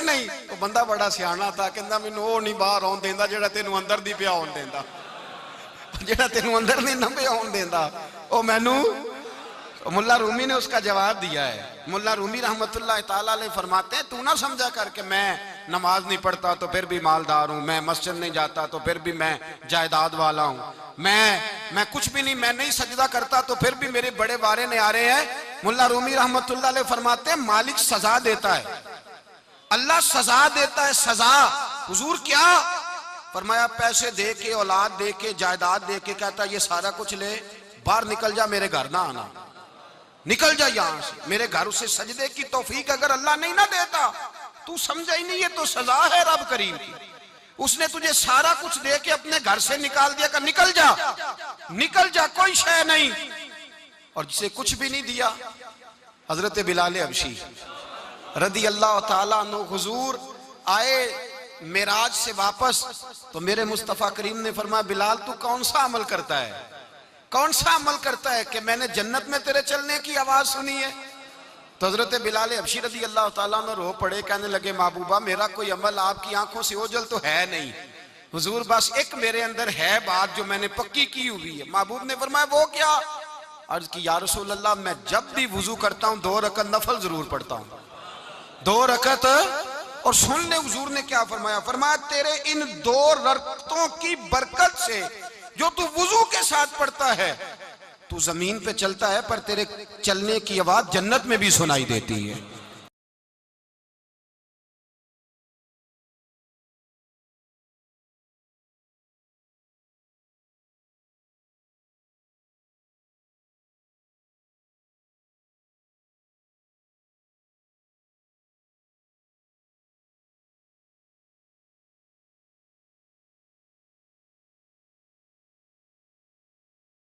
نہیں؟ تو بندہ بڑا سیانا تھا، کہندا مینوں او نہیں باہر آن دیندا جڑا تینوں اندر دی پیا آن دیندا، جڑا تینوں اندر نہیں نہ پیا آن دیندا او مینوں۔ ملا رومی نے اس کا جواب دیا ہے۔ ملا رومی رحمت اللہ تعالیٰ علیہ فرماتے ہیں تو نہ سمجھا کر کہ میں نماز نہیں پڑھتا تو پھر بھی مالدار ہوں، میں مسجد نہیں جاتا تو پھر بھی میں جائیداد والا ہوں، میں کچھ بھی نہیں، میں نہیں سجدہ کرتا تو پھر بھی میرے بڑے بارے نعرے ہیں۔ ملا رومی رحمت اللہ علیہ فرماتے ہیں مالک سزا دیتا ہے، اللہ سزا دیتا ہے، سزا۔ حضور کیا؟ فرمایا پیسے دے کے، اولاد دے کے، جائیداد دے کے، کہتا یہ سارا کچھ لے، باہر نکل جا، میرے گھر نہ آنا، نکل جا یہاں سے میرے گھر۔ اسے سجدے کی توفیق اگر اللہ نہیں نہ دیتا تو سمجھا ہی نہیں، یہ تو سزا ہے رب کریم کی۔ اس نے تجھے سارا کچھ دے کے اپنے گھر سے نکال دیا کہ نکل جا، نکل جا، کوئی شے نہیں۔ اور جسے کچھ بھی نہیں دیا، حضرت بلال حبشی رضی اللہ تعالیٰ عنہ، حضور آئے معراج سے واپس تو میرے مصطفیٰ کریم نے فرمایا بلال تو کون سا عمل کرتا ہے، کون سا عمل کرتا ہے کہ میں نے جنت میں تیرے چلنے کی آواز سنی ہے؟ تو حضرت بلال حبشی رضی اللہ تعالیٰ عنہ رو پڑے، کہنے لگے محبوبہ میرا کوئی عمل آپ کی آنکھوں سے اوجھل تو ہے نہیں، حضور بس ایک میرے اندر ہے بات جو میں نے پکی کی ہوئی ہے۔ محبوب نے فرمایا وہ کیا؟ عرض کی یا رسول اللہ میں جب بھی وضو کرتا ہوں 2 رکعت نفل ضرور پڑھتا ہوں، 2 رکعت۔ اور سن لے حضور نے کیا فرمایا، فرمایا تیرے ان 2 رکعتوں کی برکت سے جو تو وضو کے ساتھ پڑھتا ہے تو زمین پہ چلتا ہے پر تیرے چلنے کی آواز جنت میں بھی سنائی دیتی ہے۔